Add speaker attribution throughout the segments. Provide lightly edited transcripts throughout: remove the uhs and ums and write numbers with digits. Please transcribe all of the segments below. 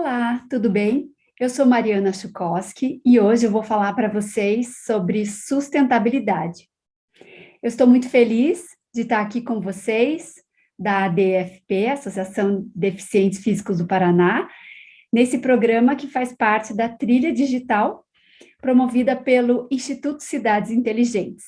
Speaker 1: Olá, tudo bem? Eu sou Mariana Chukowski e hoje eu vou falar para vocês sobre sustentabilidade. Eu estou muito feliz de estar aqui com vocês, da ADFP, Associação de Deficientes Físicos do Paraná, nesse programa que faz parte da trilha digital promovida pelo Instituto Cidades Inteligentes.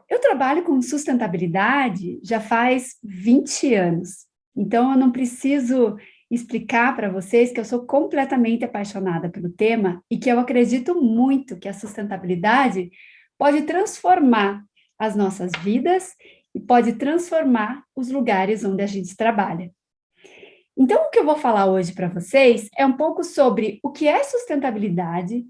Speaker 1: Eu trabalho com sustentabilidade já faz 20 anos, então eu não preciso explicar para vocês que eu sou completamente apaixonada pelo tema e que eu acredito muito que a sustentabilidade pode transformar as nossas vidas e pode transformar os lugares onde a gente trabalha. Então, o que eu vou falar hoje para vocês é um pouco sobre o que é sustentabilidade,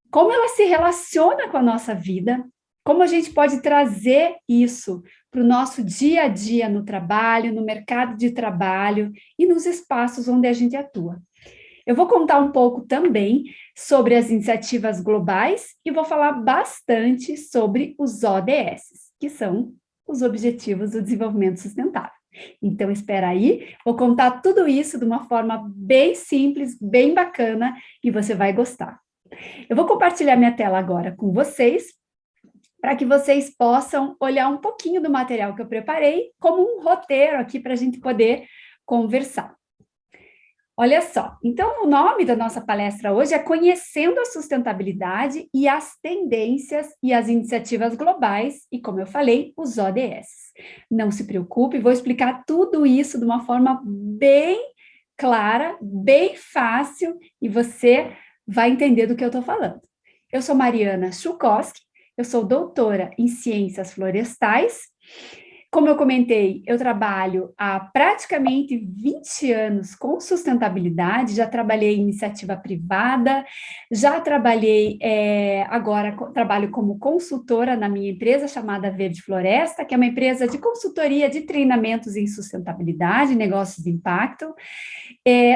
Speaker 1: como ela se relaciona com a nossa vida, como a gente pode trazer isso para o nosso dia a dia no trabalho, no mercado de trabalho e nos espaços onde a gente atua. Eu vou contar um pouco também sobre as iniciativas globais e vou falar bastante sobre os ODS, que são os Objetivos do Desenvolvimento Sustentável. Então, espera aí, vou contar tudo isso de uma forma bem simples, bem bacana, e você vai gostar. Eu vou compartilhar minha tela agora com vocês, para que vocês possam olhar um pouquinho do material que eu preparei, como um roteiro aqui para a gente poder conversar. Olha só, então o nome da nossa palestra hoje é Conhecendo a Sustentabilidade e as Tendências e as Iniciativas Globais, e como eu falei, os ODS. Não se preocupe, vou explicar tudo isso de uma forma bem clara, bem fácil, e você vai entender do que eu estou falando. Eu sou Mariana Chukowski, eu sou doutora em Ciências Florestais. Como eu comentei, eu trabalho há praticamente 20 anos com sustentabilidade, já trabalhei em iniciativa privada, já trabalhei, agora trabalho como consultora na minha empresa chamada Verde Floresta, que é uma empresa de consultoria de treinamentos em sustentabilidade, negócios de impacto.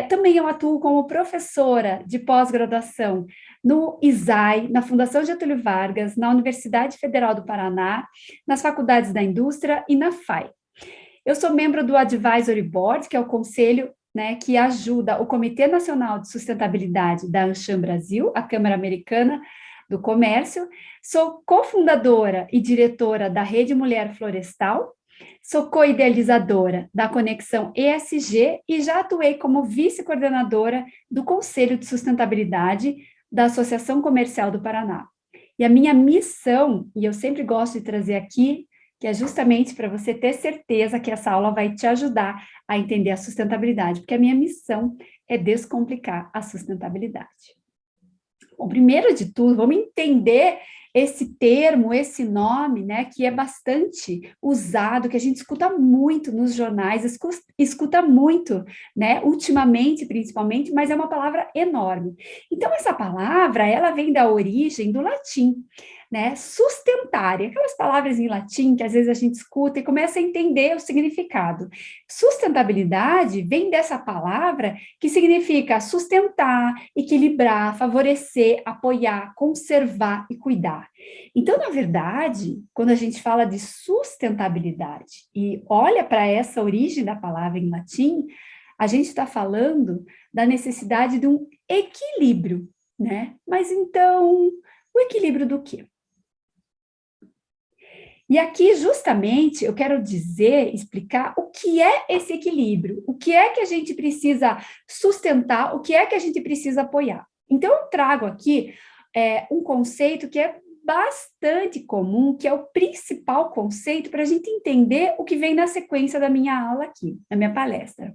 Speaker 1: Também eu atuo como professora de pós-graduação no ISAI, na Fundação Getúlio Vargas, na Universidade Federal do Paraná, nas faculdades da indústria e na FAI. Eu sou membro do Advisory Board, que é o conselho, né, que ajuda o Comitê Nacional de Sustentabilidade da Anshan Brasil, a Câmara Americana do Comércio. Sou cofundadora e diretora da Rede Mulher Florestal. Sou co-idealizadora da Conexão ESG e já atuei como vice-coordenadora do Conselho de Sustentabilidade da Associação Comercial do Paraná. E a minha missão, e eu sempre gosto de trazer aqui, que é justamente para você ter certeza que essa aula vai te ajudar a entender a sustentabilidade, porque a minha missão é descomplicar a sustentabilidade. Bom, primeiro de tudo, vamos entender esse termo, esse nome, né, que é bastante usado, que a gente escuta muito nos jornais, escuta muito, né, ultimamente, principalmente, mas é uma palavra enorme. Então, essa palavra, ela vem da origem do latim, né, sustentária, aquelas palavras em latim que às vezes a gente escuta e começa a entender o significado. Sustentabilidade vem dessa palavra que significa sustentar, equilibrar, favorecer, apoiar, conservar e cuidar. Então, na verdade, quando a gente fala de sustentabilidade e olha para essa origem da palavra em latim, a gente está falando da necessidade de um equilíbrio, né? Mas então, o equilíbrio do quê? E aqui, justamente, eu quero dizer, explicar o que é esse equilíbrio, o que é que a gente precisa sustentar, o que é que a gente precisa apoiar. Então, eu trago aqui um conceito que é bastante comum, que é o principal conceito para a gente entender o que vem na sequência da minha aula aqui, na minha palestra,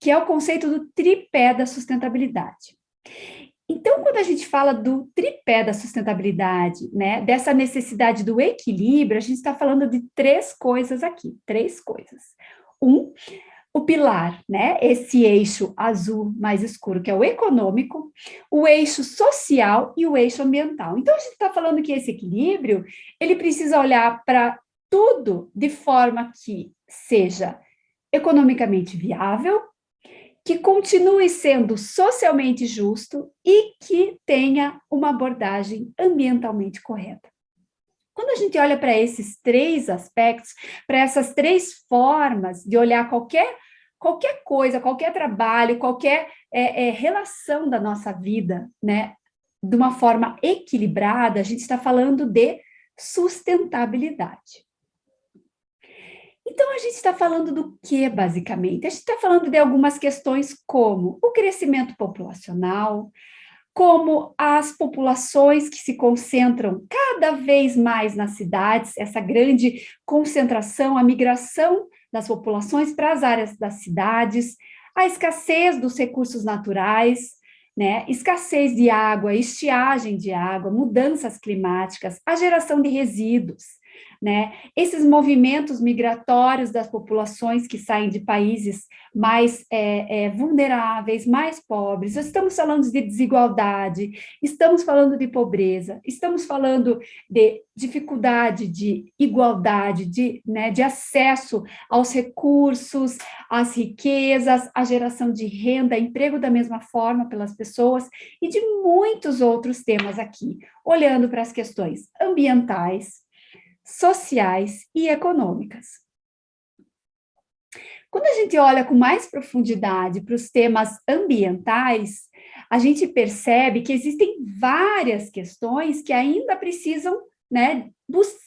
Speaker 1: que é o conceito do tripé da sustentabilidade. Então, quando a gente fala do tripé da sustentabilidade, né, dessa necessidade do equilíbrio, a gente está falando de três coisas aqui, três coisas. O pilar, né, esse eixo azul mais escuro, que é o econômico, o eixo social e o eixo ambiental. Então, a gente está falando que esse equilíbrio, ele precisa olhar para tudo de forma que seja economicamente viável, que continue sendo socialmente justo e que tenha uma abordagem ambientalmente correta. Quando a gente olha para esses três aspectos, para essas três formas de olhar qualquer coisa, qualquer trabalho, qualquer relação da nossa vida, né, de uma forma equilibrada, a gente está falando de sustentabilidade. Então, a gente está falando do que, basicamente? A gente está falando de algumas questões como o crescimento populacional, como as populações que se concentram cada vez mais nas cidades, essa grande concentração, a migração das populações para as áreas das cidades, a escassez dos recursos naturais, né? Escassez de água, estiagem de água, mudanças climáticas, a geração de resíduos, né? Esses movimentos migratórios das populações que saem de países mais vulneráveis, mais pobres. Estamos falando de desigualdade, estamos falando de pobreza, estamos falando de dificuldade de igualdade, de acesso aos recursos, às riquezas, à geração de renda, emprego da mesma forma pelas pessoas e de muitos outros temas aqui, olhando para as questões ambientais, sociais e econômicas. Quando a gente olha com mais profundidade para os temas ambientais, a gente percebe que existem várias questões que ainda precisam, né,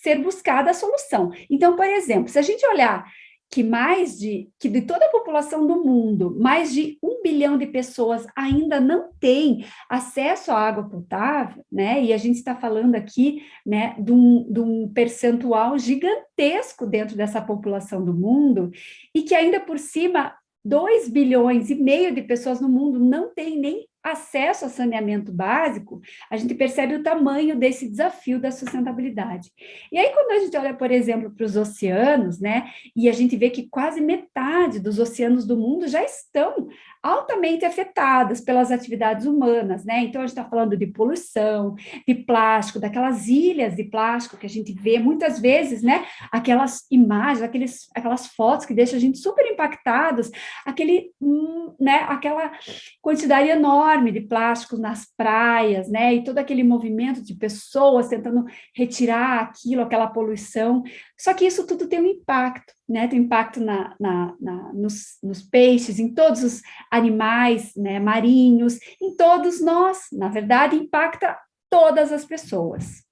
Speaker 1: ser buscada a solução. Então, por exemplo, se a gente olhar que de toda a população do mundo, mais de 1 bilhão de pessoas ainda não têm acesso à água potável, né? E a gente está falando aqui, né, de um percentual gigantesco dentro dessa população do mundo, e que ainda por cima 2,5 bilhões de pessoas no mundo não têm nem acesso a saneamento básico, a gente percebe o tamanho desse desafio da sustentabilidade. E aí, quando a gente olha, por exemplo, para os oceanos, né, e a gente vê que quase metade dos oceanos do mundo já estão altamente afetadas pelas atividades humanas, né? Então, a gente está falando de poluição, de plástico, daquelas ilhas de plástico que a gente vê muitas vezes, né? Aquelas imagens, aquelas fotos que deixam a gente super impactados, aquela quantidade enorme de plástico nas praias, né? E todo aquele movimento de pessoas tentando retirar aquela poluição. Só que isso tudo tem um impacto, né? Tem um impacto nos peixes, em todos os animais, né, marinhos, em todos nós. Na verdade, impacta todas as pessoas.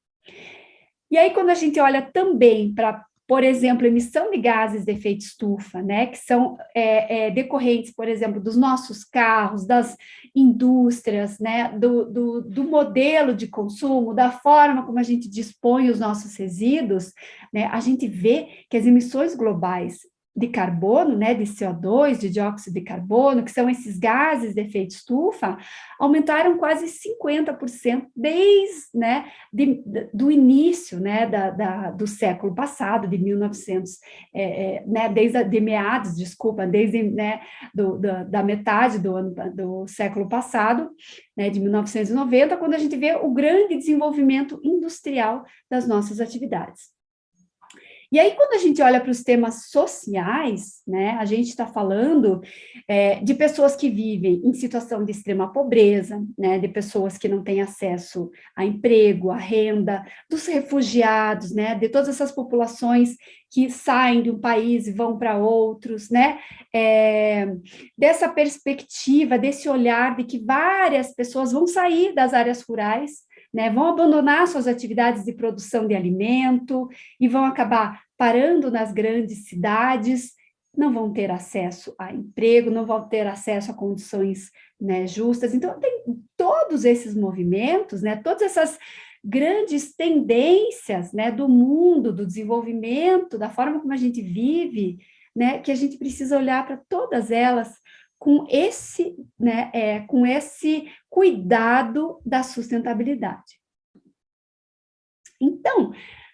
Speaker 1: E aí, quando a gente olha também para, por exemplo, emissão de gases de efeito estufa, né, que são decorrentes, por exemplo, dos nossos carros, das indústrias, né, do modelo de consumo, da forma como a gente dispõe os nossos resíduos, né, a gente vê que as emissões globais de carbono, né, de CO2, de dióxido de carbono, que são esses gases de efeito estufa, aumentaram quase 50% do início, né, do século passado, de 1900, né, desde, né, da metade do século passado, né, de 1990, quando a gente vê o grande desenvolvimento industrial das nossas atividades. E aí, quando a gente olha para os temas sociais, né, a gente está falando de pessoas que vivem em situação de extrema pobreza, né, de pessoas que não têm acesso a emprego, a renda, dos refugiados, né, de todas essas populações que saem de um país e vão para outros, né, dessa perspectiva, desse olhar de que várias pessoas vão sair das áreas rurais, né, vão abandonar suas atividades de produção de alimento e vão acabar parando nas grandes cidades, não vão ter acesso a emprego, não vão ter acesso a condições, né, justas. Então, tem todos esses movimentos, né, todas essas grandes tendências, né, do mundo, do desenvolvimento, da forma como a gente vive, né, que a gente precisa olhar para todas elas com com esse cuidado da sustentabilidade. Então,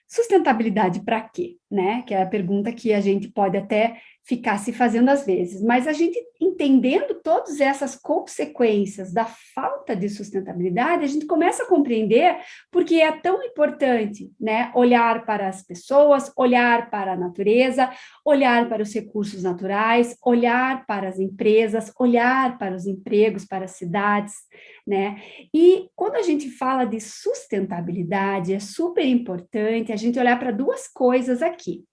Speaker 1: sustentabilidade para quê? Né? Que é a pergunta que a gente pode até ficar se fazendo às vezes, mas a gente entendendo todas essas consequências da falta de sustentabilidade, a gente começa a compreender porque é tão importante, né, olhar para as pessoas, olhar para a natureza, olhar para os recursos naturais, olhar para as empresas, olhar para os empregos, para as cidades, né? E quando a gente fala de sustentabilidade, é super importante a gente olhar para duas coisas aqui.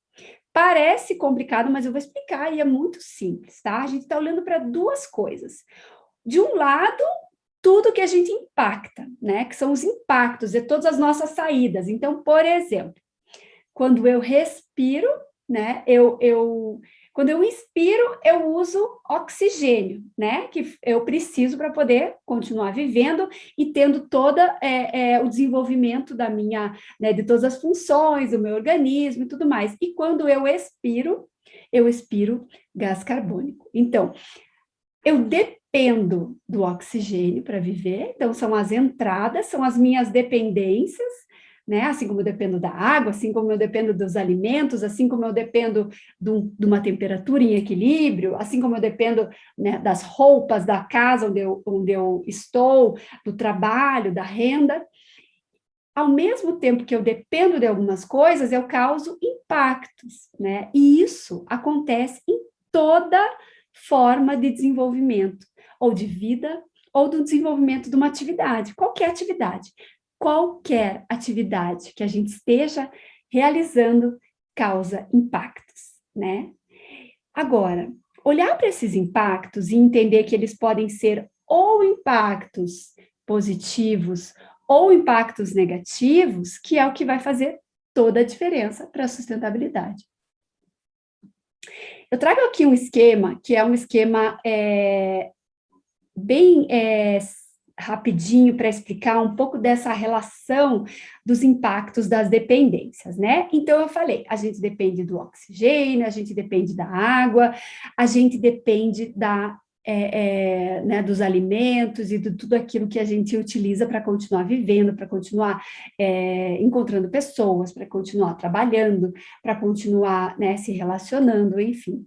Speaker 1: Parece complicado, mas eu vou explicar e é muito simples, tá? A gente está olhando para duas coisas. De um lado, tudo que a gente impacta, né? Que são os impactos de todas as nossas saídas. Então, por exemplo, quando eu respiro, né? Quando eu inspiro, eu uso oxigênio, né? Que eu preciso para poder continuar vivendo e tendo todo o desenvolvimento da minha, né, de todas as funções do meu organismo e tudo mais. E quando eu expiro gás carbônico. Então, eu dependo do oxigênio para viver, então são as entradas, são as minhas dependências, né? Assim como eu dependo da água, assim como eu dependo dos alimentos, assim como eu dependo de uma temperatura em equilíbrio, assim como eu dependo, né, das roupas, da casa onde eu estou, do trabalho, da renda. Ao mesmo tempo que eu dependo de algumas coisas, eu causo impactos, né? E isso acontece em toda forma de desenvolvimento, ou de vida, ou do desenvolvimento de uma atividade, qualquer atividade. Qualquer atividade que a gente esteja realizando causa impactos, né? Agora, olhar para esses impactos e entender que eles podem ser ou impactos positivos ou impactos negativos, que é o que vai fazer toda a diferença para a sustentabilidade. Eu trago aqui um esquema, que é um esquema bem rapidinho para explicar um pouco dessa relação dos impactos das dependências, né? Então, eu falei, a gente depende do oxigênio, a gente depende da água, a gente depende né, dos alimentos e de tudo aquilo que a gente utiliza para continuar vivendo, para continuar encontrando pessoas, para continuar trabalhando, para continuar, né, se relacionando, enfim.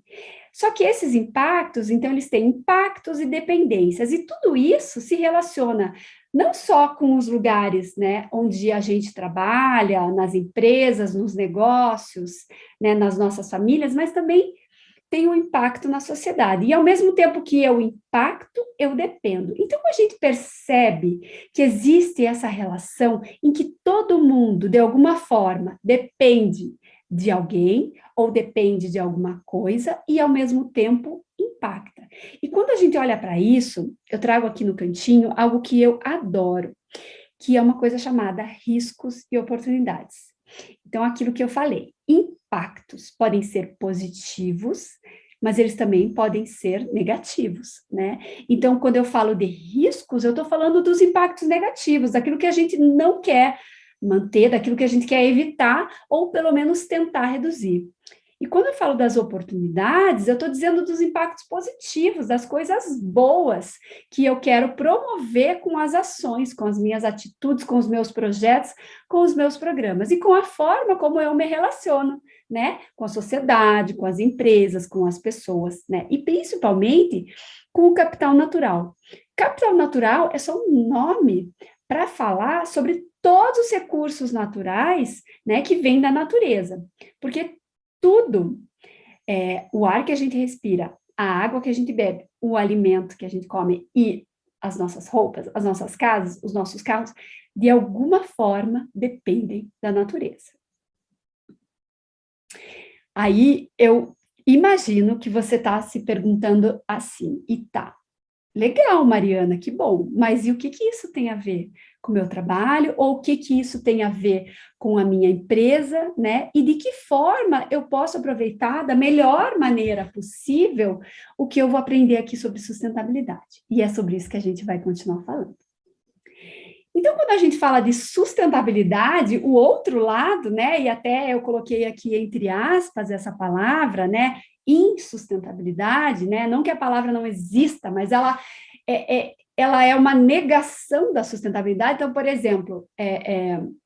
Speaker 1: Só que esses impactos, então, eles têm impactos e dependências, e tudo isso se relaciona não só com os lugares, né, onde a gente trabalha, nas empresas, nos negócios, né, nas nossas famílias, mas também tem um impacto na sociedade. E ao mesmo tempo que eu impacto, eu dependo. Então a gente percebe que existe essa relação em que todo mundo, de alguma forma, depende de alguém ou depende de alguma coisa e ao mesmo tempo impacta. E quando a gente olha para isso, eu trago aqui no cantinho algo que eu adoro, que é uma coisa chamada riscos e oportunidades. Então, aquilo que eu falei, impactos podem ser positivos, mas eles também podem ser negativos, né? Então, quando eu falo de riscos, eu estou falando dos impactos negativos, daquilo que a gente não quer manter, daquilo que a gente quer evitar, ou pelo menos tentar reduzir. E quando eu falo das oportunidades, eu estou dizendo dos impactos positivos, das coisas boas que eu quero promover com as ações, com as minhas atitudes, com os meus projetos, com os meus programas e com a forma como eu me relaciono, né? Com a sociedade, com as empresas, com as pessoas, né? E principalmente com o capital natural. Capital natural é só um nome para falar sobre todos os recursos naturais, né, que vêm da natureza. Porque tudo, o ar que a gente respira, a água que a gente bebe, o alimento que a gente come e as nossas roupas, as nossas casas, os nossos carros, de alguma forma dependem da natureza. Aí eu imagino que você está se perguntando assim, e tá, legal, Mariana, que bom, mas e o que que isso tem a ver com o meu trabalho? Ou o que que isso tem a ver com a minha empresa, né? E de que forma eu posso aproveitar da melhor maneira possível o que eu vou aprender aqui sobre sustentabilidade? E é sobre isso que a gente vai continuar falando. Então, quando a gente fala de sustentabilidade, o outro lado, né, e até eu coloquei aqui entre aspas essa palavra, né, insustentabilidade, né, não que a palavra não exista, mas ela é uma negação da sustentabilidade. Então, por exemplo,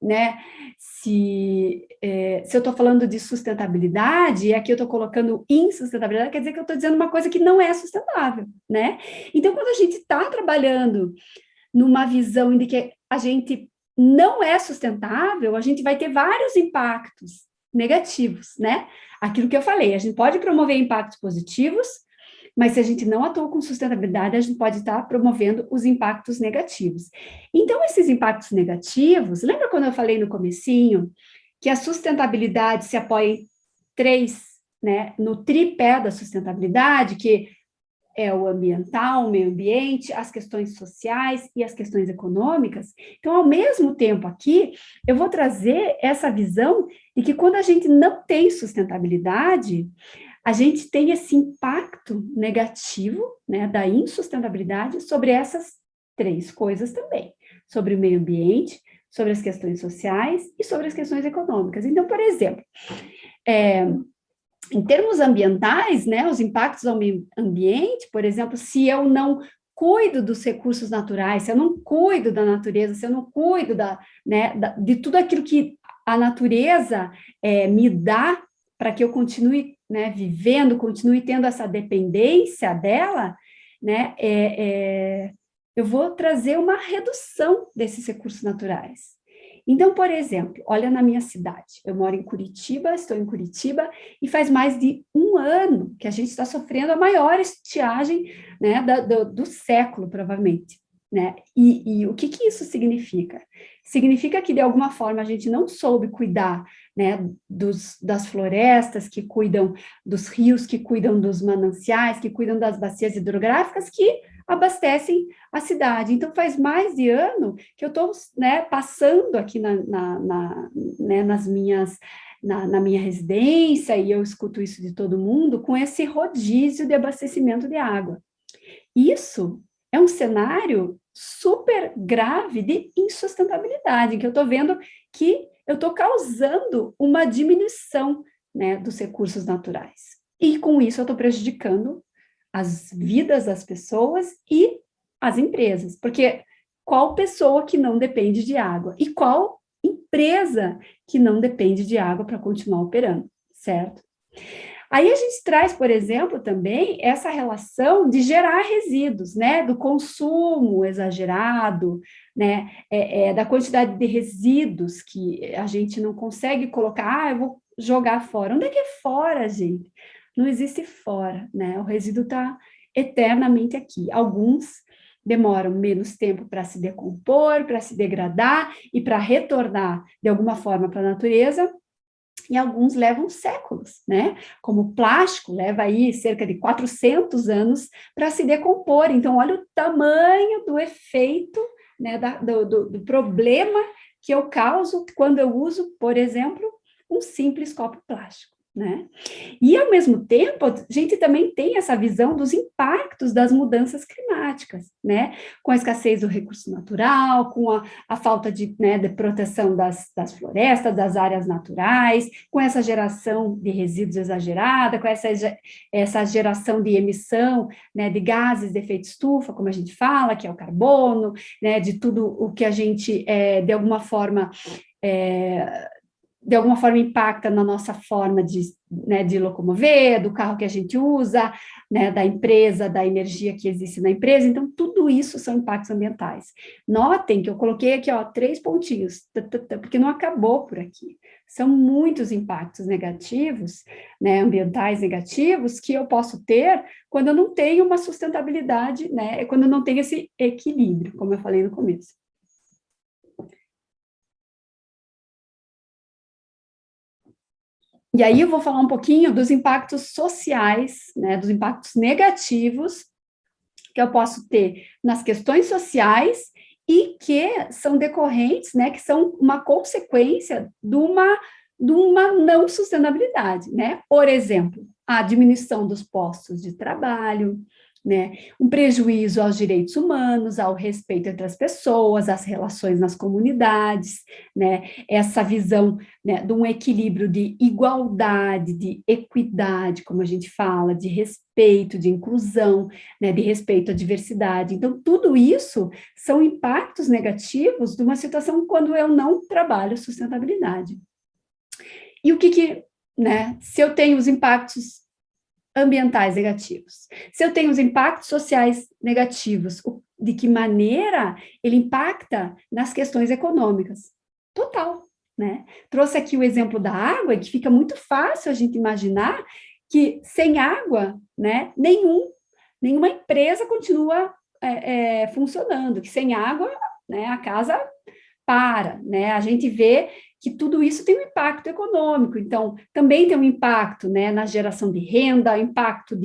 Speaker 1: né, se eu estou falando de sustentabilidade, e aqui eu estou colocando insustentabilidade, quer dizer que eu estou dizendo uma coisa que não é sustentável, né? Então, quando a gente está trabalhando numa visão de que a gente não é sustentável, a gente vai ter vários impactos negativos, né? Aquilo que eu falei, a gente pode promover impactos positivos, mas se a gente não atua com sustentabilidade, a gente pode estar promovendo os impactos negativos. Então, esses impactos negativos, lembra quando eu falei no comecinho que a sustentabilidade se apoia em três, né, no tripé da sustentabilidade, que é o ambiental, o meio ambiente, as questões sociais e as questões econômicas. Então, ao mesmo tempo aqui, eu vou trazer essa visão de que quando a gente não tem sustentabilidade, a gente tem esse impacto negativo, né, da insustentabilidade sobre essas três coisas também, sobre o meio ambiente, sobre as questões sociais e sobre as questões econômicas. Então, por exemplo, em termos ambientais, né, os impactos ao meio ambiente, por exemplo, se eu não cuido dos recursos naturais, se eu não cuido da natureza, se eu não cuido de tudo aquilo que a natureza me dá para que eu continue, né, vivendo, continue tendo essa dependência dela, né, eu vou trazer uma redução desses recursos naturais. Então, por exemplo, olha na minha cidade, eu moro em Curitiba, estou em Curitiba, e faz mais de um ano que a gente está sofrendo a maior estiagem, né, do século, provavelmente. Né? E o que isso significa? Significa que, de alguma forma, a gente não soube cuidar, né, das florestas, que cuidam dos rios, que cuidam dos mananciais, que cuidam das bacias hidrográficas, que abastecem a cidade. Então, faz mais de ano que eu estou, né, passando aqui né, na minha residência, e eu escuto isso de todo mundo, com esse rodízio de abastecimento de água. Isso é um cenário super grave de insustentabilidade, que eu estou vendo que eu estou causando uma diminuição, né, dos recursos naturais. E com isso eu estou prejudicando as vidas das pessoas e as empresas, porque qual pessoa que não depende de água? E qual empresa que não depende de água para continuar operando, certo? Aí a gente traz, por exemplo, também essa relação de gerar resíduos, né, do consumo exagerado, né, da quantidade de resíduos que a gente não consegue colocar, eu vou jogar fora. Onde é que é fora, gente? Não existe fora, né? O resíduo está eternamente aqui. Alguns demoram menos tempo para se decompor, para se degradar e para retornar de alguma forma para a natureza, e alguns levam séculos, né? Como o plástico leva aí cerca de 400 anos para se decompor. Então, olha o tamanho do efeito, né, do problema que eu causo quando eu uso, por exemplo, um simples copo plástico. Né? E, ao mesmo tempo, a gente também tem essa visão dos impactos das mudanças climáticas, né? Com a escassez do recurso natural, com a falta né, de proteção das florestas, das áreas naturais, com essa geração de resíduos exagerada, com essa geração de emissão, né, de gases de efeito estufa, como a gente fala, que é o carbono, né, de tudo o que a gente, de alguma forma, impacta na nossa forma né, de locomover, do carro que a gente usa, né, da empresa, da energia que existe na empresa. Então, tudo isso são impactos ambientais. Notem que eu coloquei aqui, ó, 3 pontinhos, porque não acabou por aqui. São muitos impactos negativos, né, ambientais negativos, que eu posso ter quando eu não tenho uma sustentabilidade, né, quando eu não tenho esse equilíbrio, como eu falei no começo. E aí eu vou falar um pouquinho dos impactos sociais, né, dos impactos negativos que eu posso ter nas questões sociais e que são decorrentes, né, que são uma consequência de uma não sustentabilidade, né? Por exemplo, a diminuição dos postos de trabalho, né? Um prejuízo aos direitos humanos, ao respeito entre as pessoas, às relações nas comunidades, né? Essa visão, né, de um equilíbrio de igualdade, de equidade, como a gente fala, de respeito, de inclusão, né, de respeito à diversidade. Então, tudo isso são impactos negativos de uma situação quando eu não trabalho sustentabilidade. E né, se eu tenho os impactos ambientais negativos, se eu tenho os impactos sociais negativos, de que maneira ele impacta nas questões econômicas? Total, né? Trouxe aqui o exemplo da água, que fica muito fácil a gente imaginar que sem água, né, nenhuma empresa continua funcionando, que sem água, né, a casa para, né? A gente vê que tudo isso tem um impacto econômico, então também tem um impacto, né, na geração de renda, impacto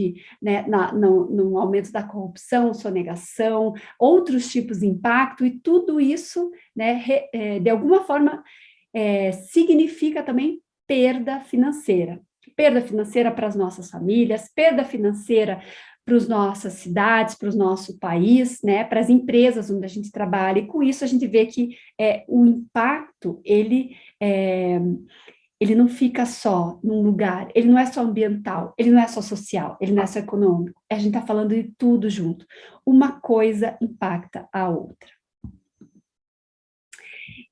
Speaker 1: né, no aumento da corrupção, sonegação, outros tipos de impacto, e tudo isso, né, de alguma forma, significa também perda financeira para as nossas famílias, perda financeira para as nossas cidades, para o nosso país, né, para as empresas onde a gente trabalha, e com isso a gente vê que o impacto, ele não fica só num lugar, ele não é só ambiental, ele não é só social, ele não é só econômico, a gente está falando de tudo junto, uma coisa impacta a outra.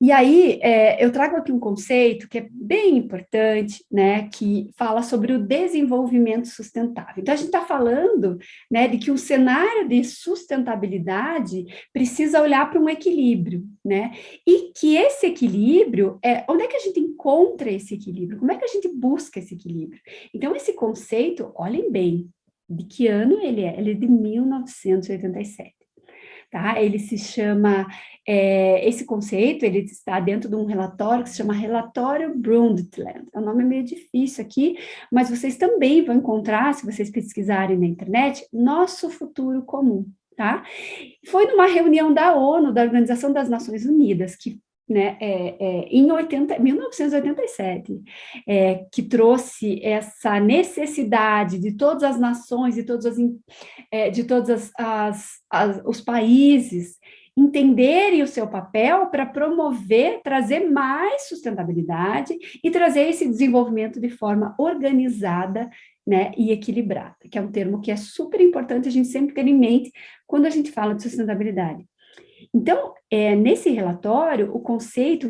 Speaker 1: E aí, eu trago aqui um conceito que é bem importante, né, que fala sobre o desenvolvimento sustentável. Então, a gente está falando, né, de que o cenário de sustentabilidade precisa olhar para um equilíbrio, né, e que esse equilíbrio, onde é que a gente encontra esse equilíbrio? Como é que a gente busca esse equilíbrio? Então, esse conceito, olhem bem, de que ano ele é? Ele é de 1987. Tá? Ele se chama, esse conceito, ele está dentro de um relatório que se chama Relatório Brundtland. O nome é meio difícil aqui, mas vocês também vão encontrar, se vocês pesquisarem na internet, Nosso Futuro Comum, tá? Foi numa reunião da ONU, da Organização das Nações Unidas, que né, em 1987, que trouxe essa necessidade de todas as nações e de todos os países entenderem o seu papel para promover, trazer mais sustentabilidade e trazer esse desenvolvimento de forma organizada, né, e equilibrada, que é um termo que é super importante a gente sempre ter em mente quando a gente fala de sustentabilidade. Então, nesse relatório, o conceito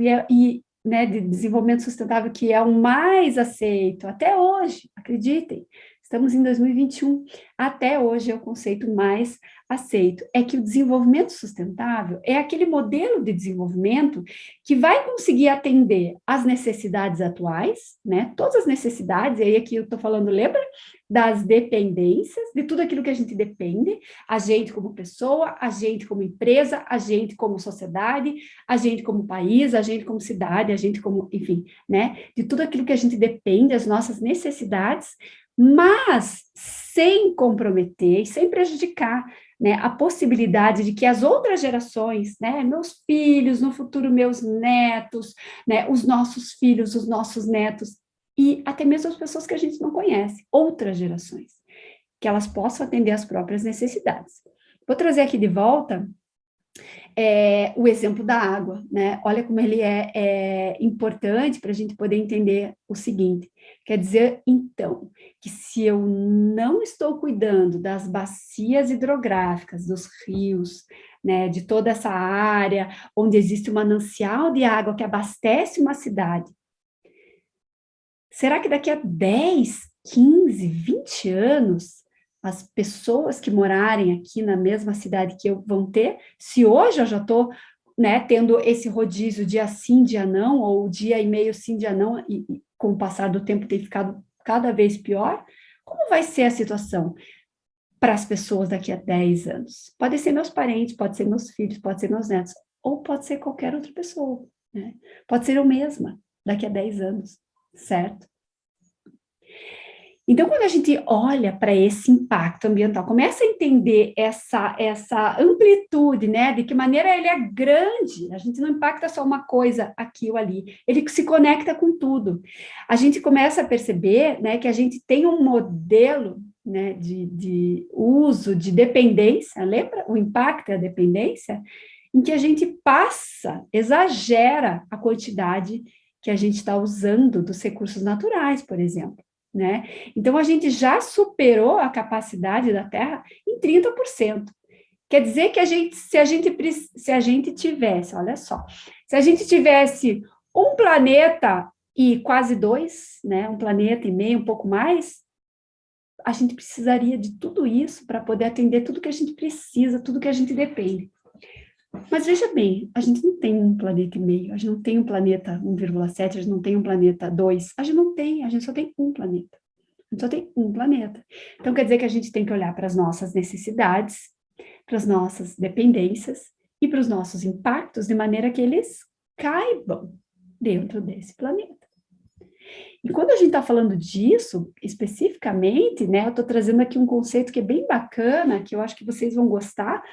Speaker 1: né, de desenvolvimento sustentável que é o mais aceito até hoje, acreditem, estamos em 2021, até hoje é o conceito mais aceito, é que o desenvolvimento sustentável é aquele modelo de desenvolvimento que vai conseguir atender às necessidades atuais, né, todas as necessidades, e aí aqui eu estou falando, lembra? Das dependências, de tudo aquilo que a gente depende, a gente como pessoa, a gente como empresa, a gente como sociedade, a gente como país, a gente como cidade, a gente como, enfim, né, de tudo aquilo que a gente depende, as nossas necessidades, mas sem comprometer e sem prejudicar, né, a possibilidade de que as outras gerações, né, meus filhos, no futuro meus netos, né, os nossos filhos, os nossos netos, e até mesmo as pessoas que a gente não conhece, outras gerações, que elas possam atender às próprias necessidades. Vou trazer aqui de volta o exemplo da água, né? Olha como ele é importante para a gente poder entender o seguinte, quer dizer, então, que se eu não estou cuidando das bacias hidrográficas, dos rios, né, de toda essa área onde existe um manancial de água que abastece uma cidade, será que daqui a 10, 15, 20 anos, as pessoas que morarem aqui na mesma cidade que eu vão ter, se hoje eu já estou, né, tendo esse rodízio dia sim, dia não, ou dia e meio sim, dia não, e com o passar do tempo tem ficado cada vez pior, como vai ser a situação para as pessoas daqui a 10 anos? Pode ser meus parentes, pode ser meus filhos, pode ser meus netos, ou pode ser qualquer outra pessoa, né? Pode ser eu mesma daqui a 10 anos, certo? Então, quando a gente olha para esse impacto ambiental, começa a entender essa amplitude, né, de que maneira ele é grande, a gente não impacta só uma coisa aqui ou ali, ele se conecta com tudo. A gente começa a perceber, né, que a gente tem um modelo, né, de uso, de dependência, lembra? O impacto é a dependência, em que a gente exagera a quantidade que a gente está usando dos recursos naturais, por exemplo. Né? Então, a gente já superou a capacidade da Terra em 30%. Quer dizer que se a gente tivesse, olha só, se a gente tivesse um planeta e quase dois, né, um planeta e meio, um pouco mais, a gente precisaria de tudo isso para poder atender tudo que a gente precisa, tudo que a gente depende. Mas veja bem, a gente não tem um planeta e meio, a gente não tem um planeta 1,7, a gente não tem um planeta 2, a gente não tem, a gente só tem um planeta. A gente só tem um planeta. Então, quer dizer que a gente tem que olhar para as nossas necessidades, para as nossas dependências e para os nossos impactos de maneira que eles caibam, dentro desse planeta. E quando a gente está falando disso, especificamente, né, eu estou trazendo aqui um conceito que é bem bacana, que eu acho que vocês vão gostar.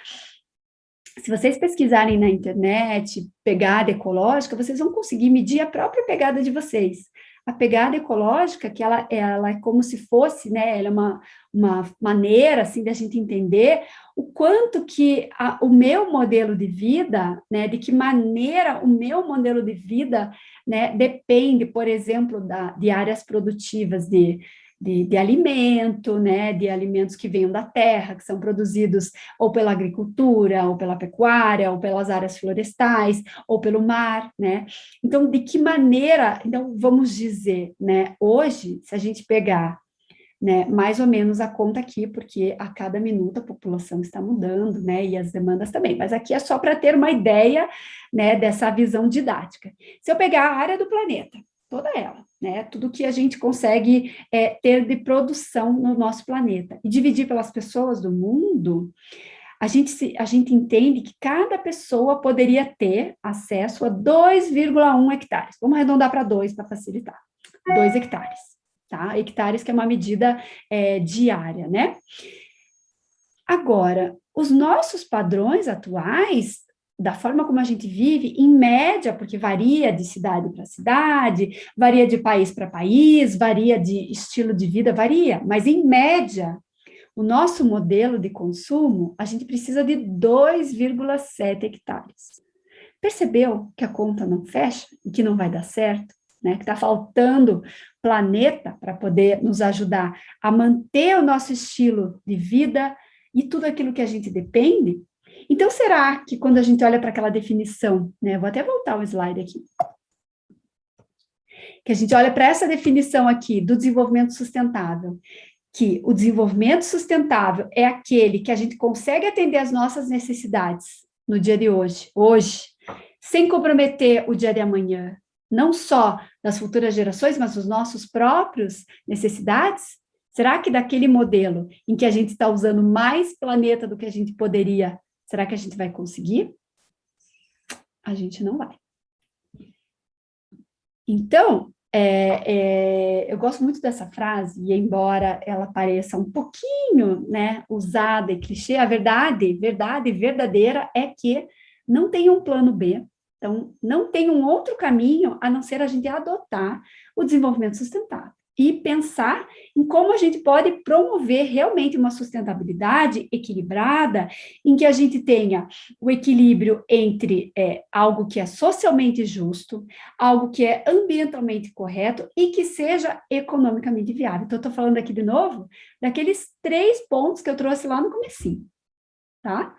Speaker 1: Se vocês pesquisarem na internet, pegada ecológica, vocês vão conseguir medir a própria pegada de vocês. A pegada ecológica, que ela é como se fosse, né, ela é uma maneira, assim, da gente entender o quanto que o meu modelo de vida, né, de que maneira o meu modelo de vida, né, depende, por exemplo, de áreas produtivas de alimento, né, de alimentos que venham da terra, que são produzidos ou pela agricultura, ou pela pecuária, ou pelas áreas florestais, ou pelo mar, né? Então, de que maneira, então, vamos dizer, né, hoje, se a gente pegar, né, mais ou menos a conta aqui, porque a cada minuto a população está mudando, né, e as demandas também, mas aqui é só para ter uma ideia, né, dessa visão didática. Se eu pegar a área do planeta, toda ela, né, tudo que a gente consegue ter de produção no nosso planeta, e dividir pelas pessoas do mundo, a gente entende que cada pessoa poderia ter acesso a 2,1 hectares. Vamos arredondar para 2 para facilitar. 2 hectares, tá? Hectares que é uma medida diária, né? Agora, os nossos padrões atuais, da forma como a gente vive, em média, porque varia de cidade para cidade, varia de país para país, varia de estilo de vida, varia, mas em média, o nosso modelo de consumo, a gente precisa de 2,7 hectares. Percebeu que a conta não fecha e que não vai dar certo? Né? Que está faltando planeta para poder nos ajudar a manter o nosso estilo de vida e tudo aquilo que a gente depende? Então, será que quando a gente olha para aquela definição, né? Vou até voltar o slide aqui. Que a gente olha para essa definição aqui do desenvolvimento sustentável, que o desenvolvimento sustentável é aquele que a gente consegue atender às nossas necessidades no dia de hoje, sem comprometer o dia de amanhã, não só das futuras gerações, mas os nossos próprios necessidades? Será que daquele modelo em que a gente está usando mais planeta do que a gente poderia, será que a gente vai conseguir? A gente não vai. Então, eu gosto muito dessa frase, e embora ela pareça um pouquinho, né, usada e clichê, a verdade verdadeira é que não tem um plano B, então não tem um outro caminho a não ser a gente adotar o desenvolvimento sustentável e pensar em como a gente pode promover realmente uma sustentabilidade equilibrada, em que a gente tenha o equilíbrio entre algo que é socialmente justo, algo que é ambientalmente correto e que seja economicamente viável. Então, eu estou falando aqui de novo daqueles 3 pontos que eu trouxe lá no comecinho, tá?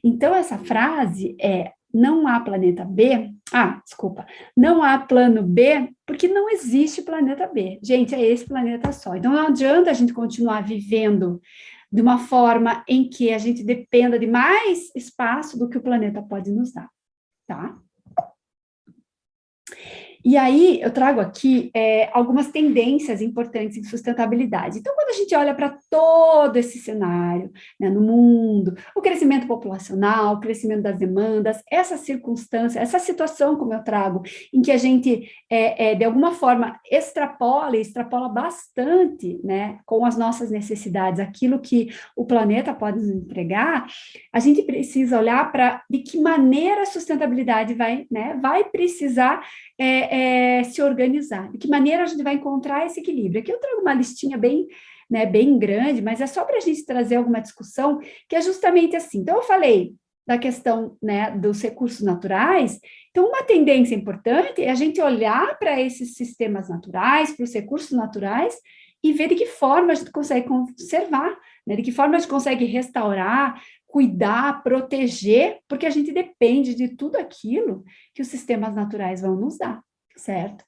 Speaker 1: Então, essa frase é: não há planeta B. Desculpa. Não há plano B, porque não existe planeta B. Gente, é esse planeta só. Então, não adianta a gente continuar vivendo de uma forma em que a gente dependa de mais espaço do que o planeta pode nos dar, tá? E aí, eu trago aqui algumas tendências importantes em sustentabilidade. Então, quando a gente olha para todo esse cenário, né, no mundo, o crescimento populacional, o crescimento das demandas, essa circunstância, essa situação, como eu trago, em que a gente, de alguma forma, extrapola bastante, né, com as nossas necessidades, aquilo que o planeta pode nos entregar, a gente precisa olhar para de que maneira a sustentabilidade vai precisar se organizar, de que maneira a gente vai encontrar esse equilíbrio. Aqui eu trago uma listinha bem grande, mas é só para a gente trazer alguma discussão, que é justamente assim. Então, eu falei da questão, né, dos recursos naturais. Então, uma tendência importante é a gente olhar para esses sistemas naturais, para os recursos naturais, e ver de que forma a gente consegue conservar, né, de que forma a gente consegue restaurar, cuidar, proteger, porque a gente depende de tudo aquilo que os sistemas naturais vão nos dar, certo?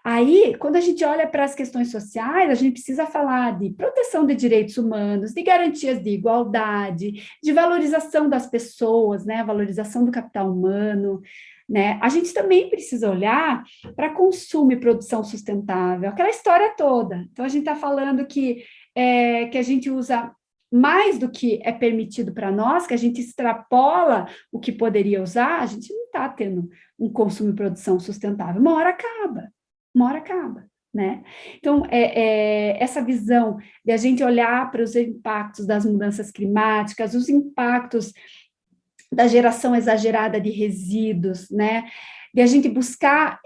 Speaker 1: Aí, quando a gente olha para as questões sociais, a gente precisa falar de proteção de direitos humanos, de garantias de igualdade, de valorização das pessoas, né, valorização do capital humano, né? A gente também precisa olhar para consumo e produção sustentável, aquela história toda. Então, a gente está falando que a gente usa mais do que é permitido para nós, que a gente extrapola o que poderia usar, a gente não está tendo um consumo e produção sustentável. Uma hora acaba, né? Então, essa visão de a gente olhar para os impactos das mudanças climáticas, os impactos da geração exagerada de resíduos, né? De a gente buscar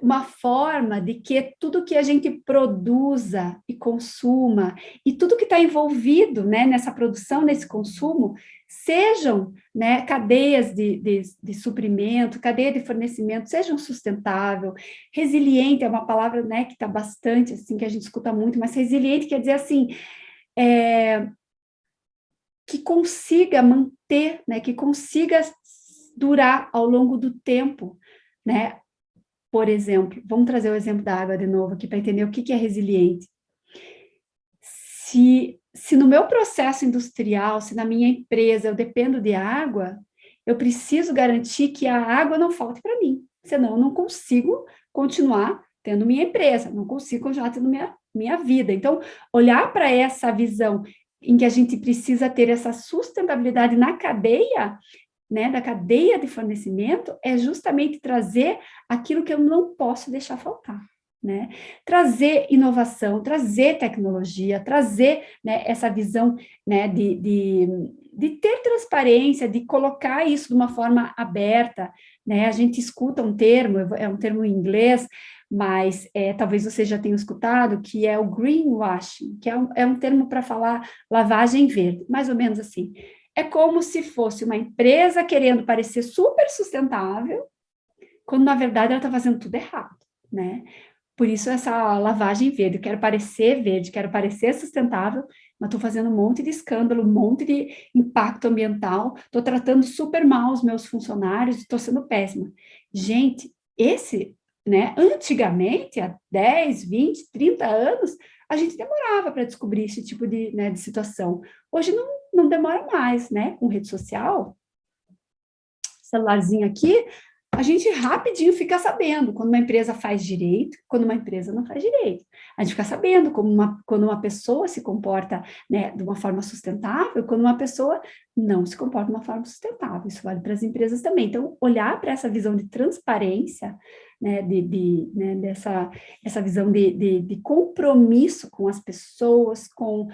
Speaker 1: uma forma de que tudo que a gente produza e consuma, e tudo que está envolvido, né, nessa produção, nesse consumo, sejam, né, cadeias de suprimento, cadeia de fornecimento, sejam sustentável, resiliente é uma palavra, né, que está bastante, assim, que a gente escuta muito, mas resiliente quer dizer, assim, que consiga manter, né, que consiga durar ao longo do tempo, né? Por exemplo, vamos trazer o exemplo da água de novo aqui para entender o que é resiliente. Se no meu processo industrial, se na minha empresa eu dependo de água, eu preciso garantir que a água não falte para mim, senão eu não consigo continuar tendo minha empresa, não consigo continuar tendo minha vida. Então, olhar para essa visão em que a gente precisa ter essa sustentabilidade na cadeia, né, da cadeia de fornecimento, é justamente trazer aquilo que eu não posso deixar faltar, né? Trazer inovação, trazer tecnologia, trazer, né, essa visão, né, de ter transparência, de colocar isso de uma forma aberta, né? A gente escuta um termo, é um termo em inglês, mas talvez você já tenha escutado, que é o greenwashing, que é um termo para falar lavagem verde, mais ou menos assim. É como se fosse uma empresa querendo parecer super sustentável, quando na verdade ela está fazendo tudo errado, né? Por isso essa lavagem verde, eu quero parecer verde, quero parecer sustentável, mas estou fazendo um monte de escândalo, um monte de impacto ambiental, estou tratando super mal os meus funcionários, estou sendo péssima. Gente, né, antigamente, há 10, 20, 30 anos, a gente demorava para descobrir esse tipo né, de situação. Hoje não demora mais, né? Com rede social, celularzinho aqui, a gente rapidinho fica sabendo quando uma empresa faz direito, quando uma empresa não faz direito. A gente fica sabendo quando uma pessoa se comporta, né, de uma forma sustentável, quando uma pessoa não se comporta de uma forma sustentável. Isso vale para as empresas também. Então, olhar para essa visão de transparência, né, né, essa visão de compromisso com as pessoas, com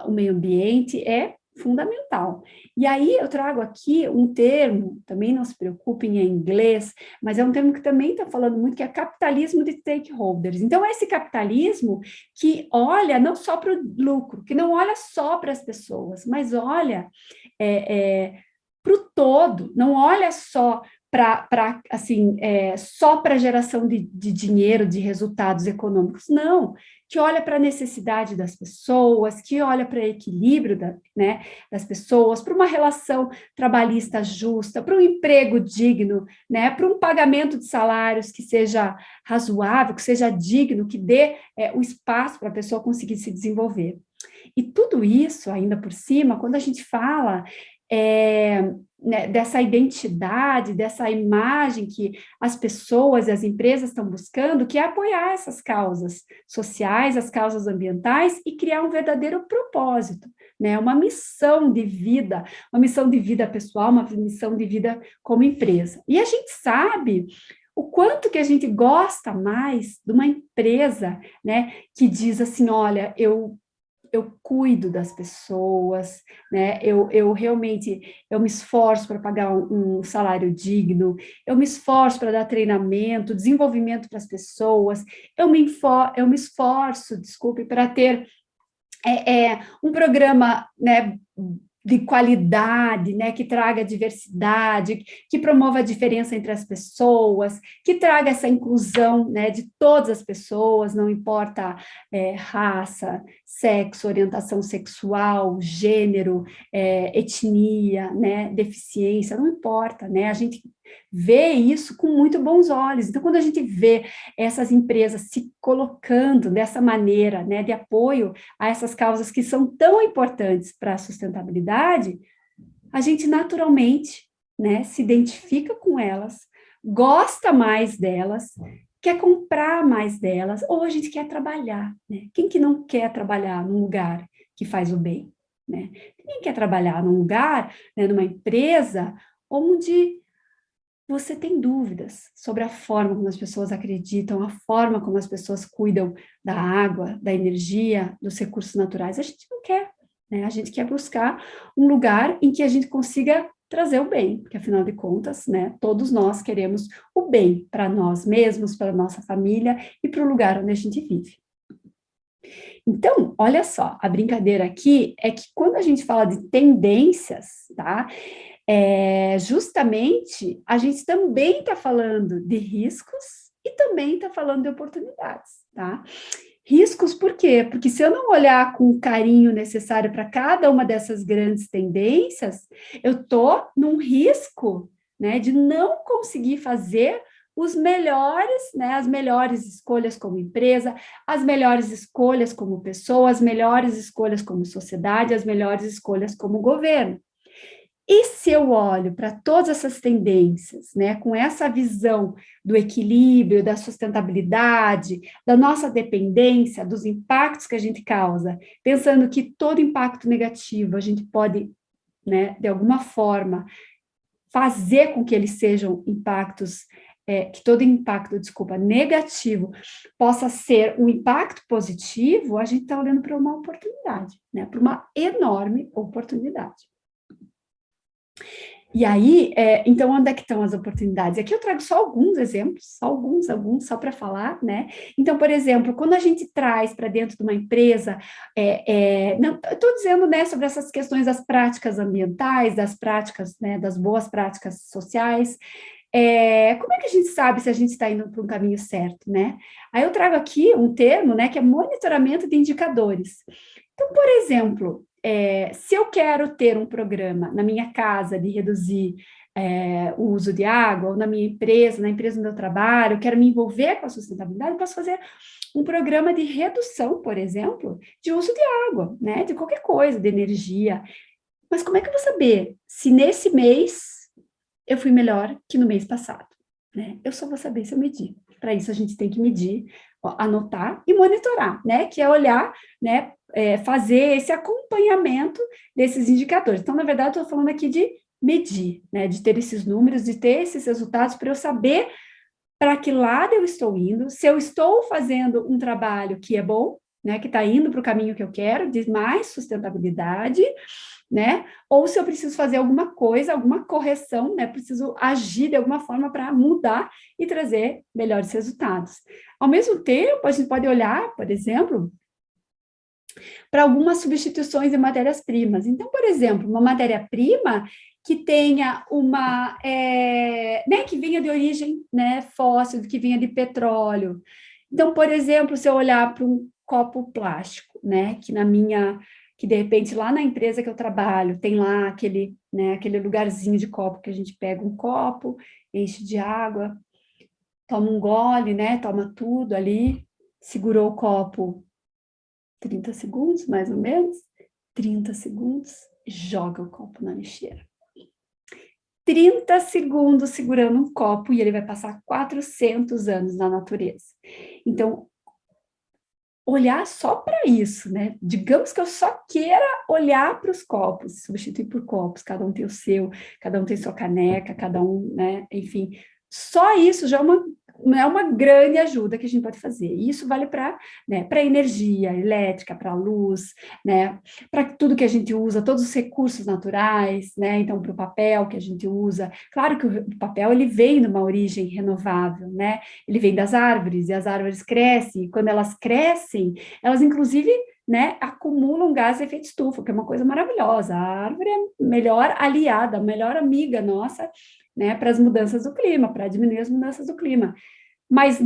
Speaker 1: o meio ambiente, é fundamental. E aí eu trago aqui um termo, também não se preocupem, é em inglês, mas é um termo que também está falando muito, que é capitalismo de stakeholders. Então, é esse capitalismo que olha não só para o lucro, que não olha só para as pessoas, mas olha para o todo, não olha só assim, só para geração de dinheiro, de resultados econômicos, não, que olha para a necessidade das pessoas, que olha para o equilíbrio né, das pessoas, para uma relação trabalhista justa, para um emprego digno, né, para um pagamento de salários que seja razoável, que seja digno, que dê o espaço para a pessoa conseguir se desenvolver. E tudo isso, ainda por cima, quando a gente fala né, dessa identidade, dessa imagem que as pessoas e as empresas estão buscando, que é apoiar essas causas sociais, as causas ambientais e criar um verdadeiro propósito, né, uma missão de vida pessoal, uma missão de vida como empresa. E a gente sabe o quanto que a gente gosta mais de uma empresa, né, que diz assim, olha, eu cuido das pessoas, né? Eu realmente me esforço para pagar um salário digno, eu me esforço para dar treinamento, desenvolvimento para as pessoas, eu me esforço, desculpe, para ter um programa, né, de qualidade, né, que traga diversidade, que promova a diferença entre as pessoas, que traga essa inclusão, né, de todas as pessoas, não importa raça, sexo, orientação sexual, gênero, etnia, né, deficiência, não importa, né, a gente vê isso com muito bons olhos. Então, quando a gente vê essas empresas se colocando dessa maneira, né, de apoio a essas causas que são tão importantes para a sustentabilidade, a gente naturalmente, né, se identifica com elas, gosta mais delas, quer comprar mais delas, ou a gente quer trabalhar, né? Quem que não quer trabalhar num lugar que faz o bem, né? Ninguém quer trabalhar num lugar, né, numa empresa, onde você tem dúvidas sobre a forma como as pessoas acreditam, a forma como as pessoas cuidam da água, da energia, dos recursos naturais. A gente não quer, né? A gente quer buscar um lugar em que a gente consiga trazer o bem, porque afinal de contas, né, todos nós queremos o bem para nós mesmos, para nossa família e para o lugar onde a gente vive. Então, olha só, a brincadeira aqui é que quando a gente fala de tendências, tá? Justamente a gente também está falando de riscos e também está falando de oportunidades, tá? Riscos por quê? Porque se eu não olhar com o carinho necessário para cada uma dessas grandes tendências, eu estou num risco, né, de não conseguir fazer os melhores, né, as melhores escolhas como empresa, as melhores escolhas como pessoa, as melhores escolhas como sociedade, as melhores escolhas como governo. E se eu olho para todas essas tendências, né, com essa visão do equilíbrio, da sustentabilidade, da nossa dependência, dos impactos que a gente causa, pensando que todo impacto negativo a gente pode, né, de alguma forma, fazer com que eles sejam impactos, que todo impacto, desculpa, negativo possa ser um impacto positivo, a gente está olhando para uma oportunidade, né, para uma enorme oportunidade. E aí, então, onde é que estão as oportunidades? Aqui eu trago só alguns exemplos, só para falar, né? Então, por exemplo, quando a gente traz para dentro de uma empresa, não, eu estou dizendo, né, sobre essas questões das práticas ambientais, das práticas, né, das boas práticas sociais, como é que a gente sabe se a gente está indo para um caminho certo, né? Aí eu trago aqui um termo, né, que é monitoramento de indicadores. Então, por exemplo, se eu quero ter um programa na minha casa de reduzir o uso de água, ou na minha empresa, na empresa onde eu trabalho, eu quero me envolver com a sustentabilidade, eu posso fazer um programa de redução, por exemplo, de uso de água, né? De qualquer coisa, de energia. Mas como é que eu vou saber se nesse mês eu fui melhor que no mês passado, né? Eu só vou saber se eu medir. Para isso, a gente tem que medir, anotar e monitorar, né? Que é olhar, né? Fazer esse acompanhamento desses indicadores. Então, na verdade, eu estou falando aqui de medir, né? De ter esses números, de ter esses resultados para eu saber para que lado eu estou indo, se eu estou fazendo um trabalho que é bom, né? Que está indo para o caminho que eu quero, de mais sustentabilidade, né? Ou se eu preciso fazer alguma coisa, alguma correção, né? Preciso agir de alguma forma para mudar e trazer melhores resultados. Ao mesmo tempo, a gente pode olhar, por exemplo, para algumas substituições de matérias-primas. Então, por exemplo, uma matéria-prima que tenha uma, né, que venha de origem, né, fóssil, que venha de petróleo. Então, por exemplo, se eu olhar para um copo plástico, né, que de repente lá na empresa que eu trabalho tem lá aquele, né, aquele lugarzinho de copo que a gente pega um copo, enche de água, toma um gole, né, toma tudo ali, segurou o copo 30 segundos, mais ou menos, 30 segundos, joga o copo na lixeira. 30 segundos segurando um copo e ele vai passar 400 anos na natureza. Então, olhar só para isso, né? Digamos que eu só queira olhar para os copos, substituir por copos, cada um tem o seu, cada um tem sua caneca, cada um, né? Enfim, só isso já é uma grande ajuda que a gente pode fazer. E isso vale para, né, para energia elétrica, para luz, né, para tudo que a gente usa, todos os recursos naturais, né, então para o papel que a gente usa. Claro que o papel ele vem de uma origem renovável, né, ele vem das árvores, e as árvores crescem, e quando elas crescem, elas inclusive, né, acumulam gás de efeito estufa, que é uma coisa maravilhosa. A árvore é a melhor aliada, a melhor amiga nossa, né, para as mudanças do clima, para diminuir as mudanças do clima. Mas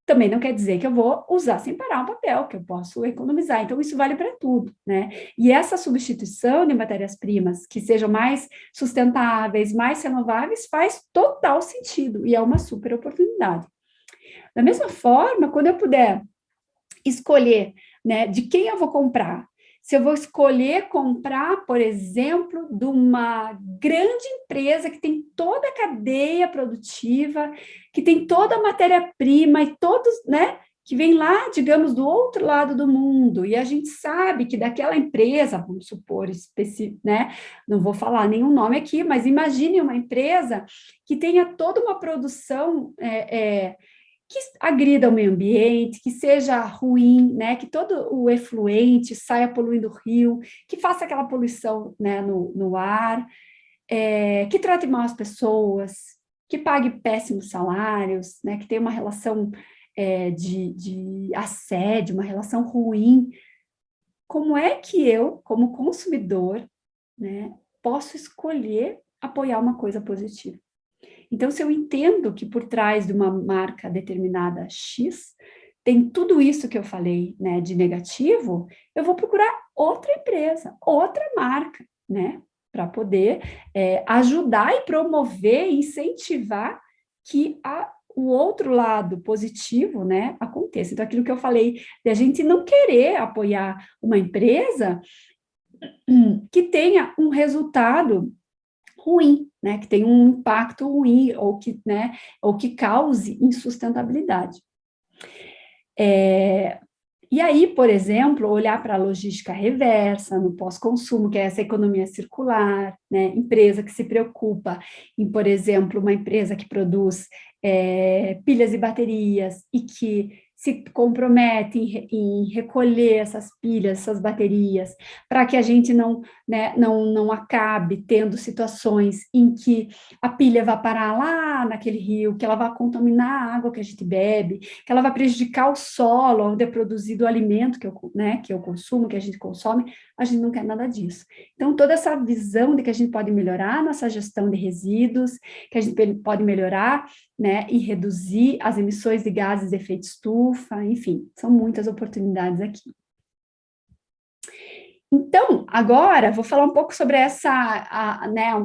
Speaker 1: também não quer dizer que eu vou usar sem parar o papel, que eu posso economizar. Então, isso vale para tudo, né? E essa substituição de matérias-primas que sejam mais sustentáveis, mais renováveis, faz total sentido e é uma super oportunidade. Da mesma forma, quando eu puder escolher, né, de quem eu vou comprar, se eu vou escolher comprar, por exemplo, de uma grande empresa que tem toda a cadeia produtiva, que tem toda a matéria-prima e todos, né, que vem lá, digamos, do outro lado do mundo, e a gente sabe que daquela empresa, vamos supor, né? Não vou falar nenhum nome aqui, mas imagine uma empresa que tenha toda uma produção que agrida o meio ambiente, que seja ruim, né? Que todo o efluente saia poluindo o rio, que faça aquela poluição, né, no ar, que trate mal as pessoas, que pague péssimos salários, né? Que tenha uma relação de assédio, uma relação ruim. Como é que eu, como consumidor, né, posso escolher apoiar uma coisa positiva? Então, se eu entendo que por trás de uma marca determinada X tem tudo isso que eu falei, né, de negativo, eu vou procurar outra empresa, outra marca, né, para poder ajudar e promover, incentivar que o outro lado positivo, né, aconteça. Então, aquilo que eu falei, de a gente não querer apoiar uma empresa que tenha um resultado ruim, né, que tenha um impacto ruim ou que, né, ou que cause insustentabilidade. E aí, por exemplo, olhar para a logística reversa, no pós-consumo, que é essa economia circular, né? Empresa que se preocupa em, por exemplo, uma empresa que produz pilhas e baterias e que se compromete em recolher essas pilhas, essas baterias, para que a gente né, não acabe tendo situações em que a pilha vai parar lá naquele rio, que ela vai contaminar a água que a gente bebe, que ela vai prejudicar o solo onde é produzido o alimento que eu consumo, que a gente consome, a gente não quer nada disso. Então, toda essa visão de que a gente pode melhorar a nossa gestão de resíduos, que a gente pode melhorar, né, e reduzir as emissões de gases de efeito estufa, enfim, são muitas oportunidades aqui. Então, agora, vou falar um pouco sobre né,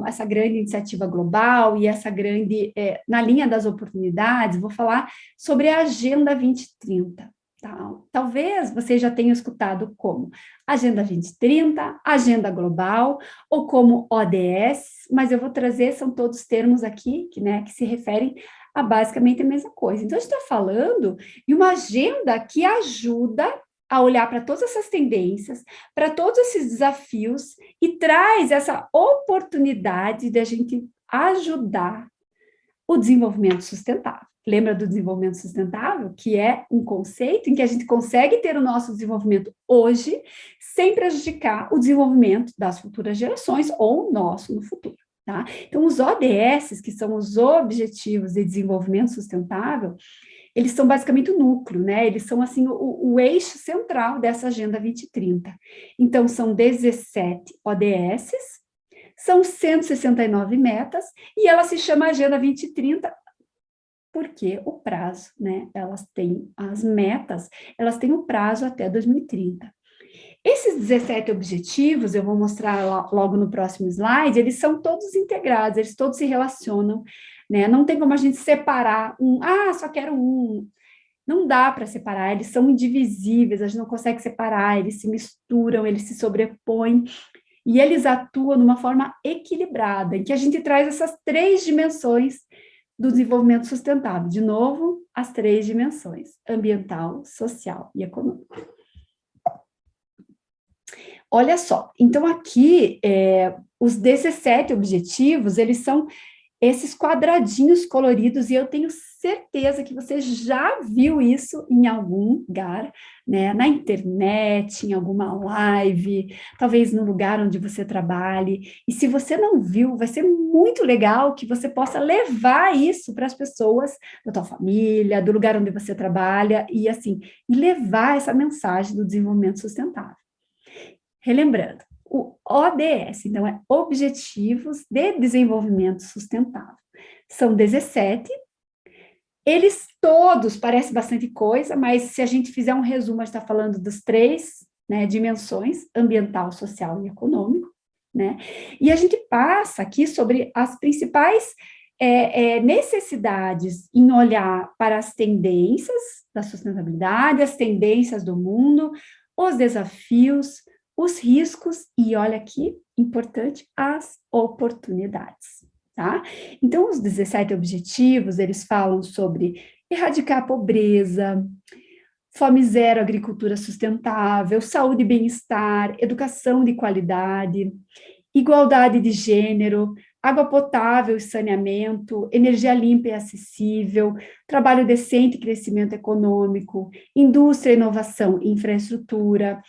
Speaker 1: essa grande iniciativa global e essa grande, na linha das oportunidades, vou falar sobre a Agenda 2030. Tá? Talvez você já tenha escutado como Agenda 2030, Agenda Global, ou como ODS, mas eu vou trazer, são todos termos aqui né, que se referem a basicamente a mesma coisa. Então, a gente está falando de uma agenda que ajuda a olhar para todas essas tendências, para todos esses desafios e traz essa oportunidade de a gente ajudar o desenvolvimento sustentável. Lembra do desenvolvimento sustentável? Que é um conceito em que a gente consegue ter o nosso desenvolvimento hoje sem prejudicar o desenvolvimento das futuras gerações ou o nosso no futuro. Tá? Então, os ODS, que são os Objetivos de Desenvolvimento Sustentável, eles são basicamente o núcleo, né? Eles são, assim, o eixo central dessa Agenda 2030. Então, são 17 ODS, são 169 metas, e ela se chama Agenda 2030 porque o prazo, né? Elas têm as metas, elas têm o prazo até 2030. Esses 17 objetivos, eu vou mostrar logo no próximo slide, eles são todos integrados, eles todos se relacionam, né? Não tem como a gente separar só quero um. Não dá para separar, eles são indivisíveis, a gente não consegue separar, eles se misturam, eles se sobrepõem, e eles atuam de uma forma equilibrada, em que a gente traz essas 3 dimensões do desenvolvimento sustentável. De novo, as 3 dimensões: ambiental, social e econômico. Olha só, então aqui, os 17 objetivos, eles são esses quadradinhos coloridos, e eu tenho certeza que você já viu isso em algum lugar, né? Na internet, em alguma live, talvez no lugar onde você trabalhe. E se você não viu, vai ser muito legal que você possa levar isso para as pessoas da tua família, do lugar onde você trabalha, e assim, levar essa mensagem do desenvolvimento sustentável. Relembrando, o ODS, então, é Objetivos de Desenvolvimento Sustentável. São 17, eles todos parecem bastante coisa, mas se a gente fizer um resumo, a gente está falando das 3, né, dimensões: ambiental, social e econômico, né? E a gente passa aqui sobre as principais necessidades em olhar para as tendências da sustentabilidade, as tendências do mundo, os desafios, os riscos e, olha aqui, importante, as oportunidades, tá? Então, os 17 objetivos, eles falam sobre erradicar a pobreza, fome zero, agricultura sustentável, saúde e bem-estar, educação de qualidade, igualdade de gênero, água potável e saneamento, energia limpa e acessível, trabalho decente e crescimento econômico, indústria, inovação e infraestrutura,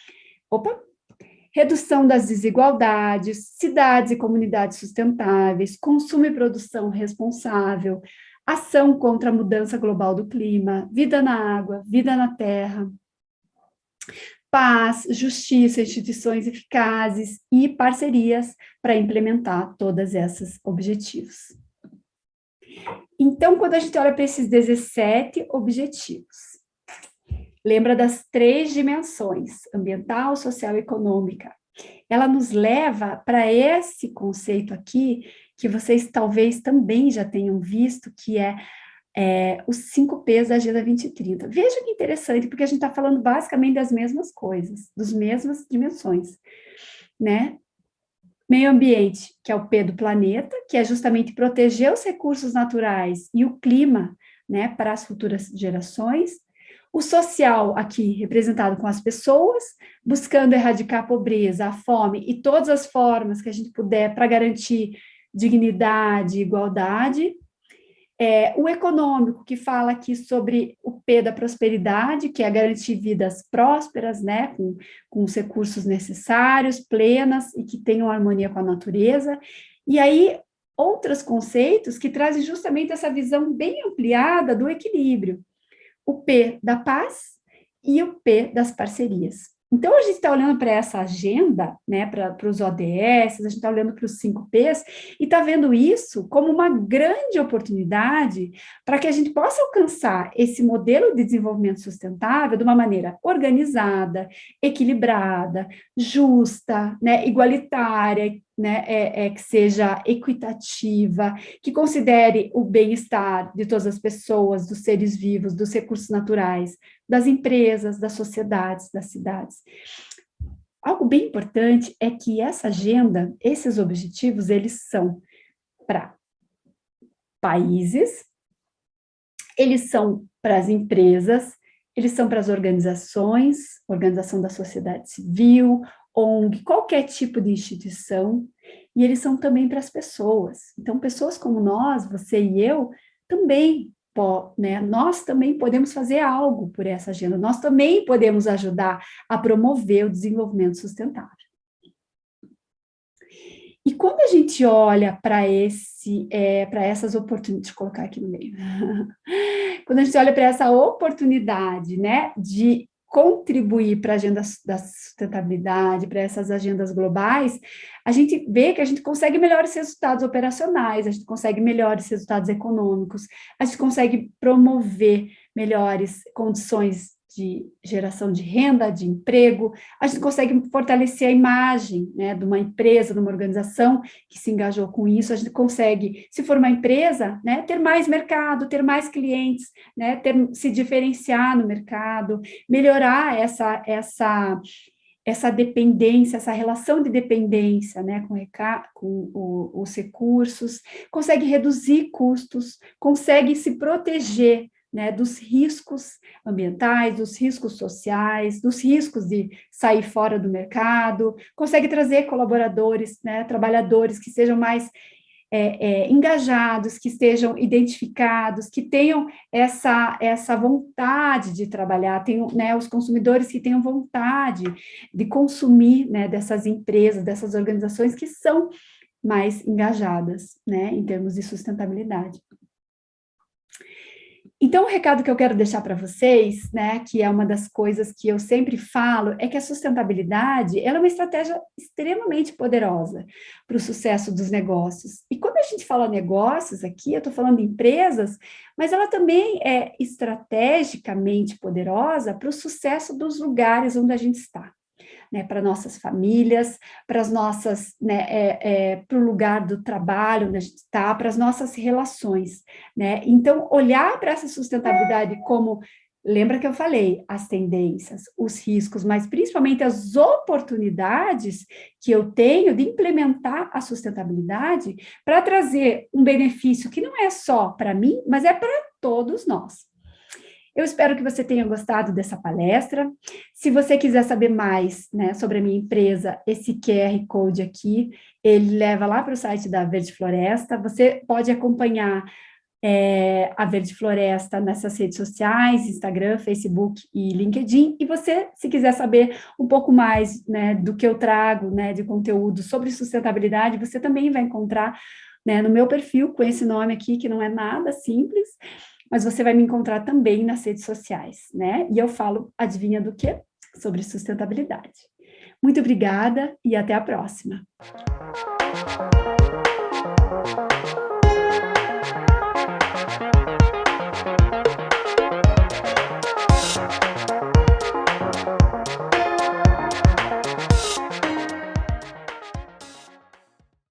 Speaker 1: redução das desigualdades, cidades e comunidades sustentáveis, consumo e produção responsável, ação contra a mudança global do clima, vida na água, vida na terra, paz, justiça, instituições eficazes e parcerias para implementar todos esses objetivos. Então, quando a gente olha para esses 17 objetivos, lembra das 3 dimensões, ambiental, social e econômica. Ela nos leva para esse conceito aqui, que vocês talvez também já tenham visto, que é os 5 P's da Agenda 2030. Veja que interessante, porque a gente está falando basicamente das mesmas coisas, das mesmas dimensões, né? Meio ambiente, que é o P do planeta, que é justamente proteger os recursos naturais e o clima, né, para as futuras gerações. O social, aqui representado com as pessoas, buscando erradicar a pobreza, a fome e todas as formas que a gente puder para garantir dignidade e igualdade. O econômico, que fala aqui sobre o P da prosperidade, que é garantir vidas prósperas, né, com os recursos necessários, plenas e que tenham harmonia com a natureza. E aí, outros conceitos que trazem justamente essa visão bem ampliada do equilíbrio. O P da paz e o P das parcerias. Então, a gente está olhando para essa agenda, né, para os ODS, a gente está olhando para os 5 Ps, e está vendo isso como uma grande oportunidade para que a gente possa alcançar esse modelo de desenvolvimento sustentável de uma maneira organizada, equilibrada, justa, né, igualitária, né, que seja equitativa, que considere o bem-estar de todas as pessoas, dos seres vivos, dos recursos naturais, das empresas, das sociedades, das cidades. Algo bem importante é que essa agenda, esses objetivos, eles são para países, eles são para as empresas, eles são para as organizações, organização da sociedade civil, ONG, qualquer tipo de instituição, e eles são também para as pessoas. Então, pessoas como nós, você e eu, também, né, nós também podemos fazer algo por essa agenda, nós também podemos ajudar a promover o desenvolvimento sustentável. E quando a gente olha para essas oportunidades, deixa eu colocar aqui no meio, quando a gente olha para essa oportunidade, né, de contribuir para a agenda da sustentabilidade, para essas agendas globais, a gente vê que a gente consegue melhores resultados operacionais, a gente consegue melhores resultados econômicos, a gente consegue promover melhores condições de geração de renda, de emprego, a gente consegue fortalecer a imagem, né, de uma empresa, de uma organização que se engajou com isso, a gente consegue, se for uma empresa, né, ter mais mercado, ter mais clientes, né, se diferenciar no mercado, melhorar essa dependência, essa relação de dependência, né, com os recursos, consegue reduzir custos, consegue se proteger, né, dos riscos ambientais, dos riscos sociais, dos riscos de sair fora do mercado, consegue trazer colaboradores, né, trabalhadores que sejam mais engajados, que estejam identificados, que tenham essa vontade de trabalhar, tenham, né, os consumidores que tenham vontade de consumir, né, dessas empresas, dessas organizações que são mais engajadas, né, em termos de sustentabilidade. Então, o recado que eu quero deixar para vocês, né, que é uma das coisas que eu sempre falo, é que a sustentabilidade, ela é uma estratégia extremamente poderosa para o sucesso dos negócios. E quando a gente fala negócios aqui, eu estou falando de empresas, mas ela também é estrategicamente poderosa para o sucesso dos lugares onde a gente está. Né, para nossas famílias, para as nossas, né, para o lugar do trabalho onde a gente está, para as nossas relações, né? Então, olhar para essa sustentabilidade como, lembra que eu falei, as tendências, os riscos, mas principalmente as oportunidades que eu tenho de implementar a sustentabilidade para trazer um benefício que não é só para mim, mas é para todos nós. Eu espero que você tenha gostado dessa palestra. Se você quiser saber mais, né, sobre a minha empresa, esse QR Code aqui, ele leva lá para o site da Verde Floresta. Você pode acompanhar a Verde Floresta nessas redes sociais, Instagram, Facebook e LinkedIn. E você, se quiser saber um pouco mais, né, do que eu trago, né, de conteúdo sobre sustentabilidade, você também vai encontrar, né, no meu perfil com esse nome aqui, que não é nada simples, mas você vai me encontrar também nas redes sociais, né? E eu falo, adivinha do quê? Sobre sustentabilidade. Muito obrigada e até a próxima.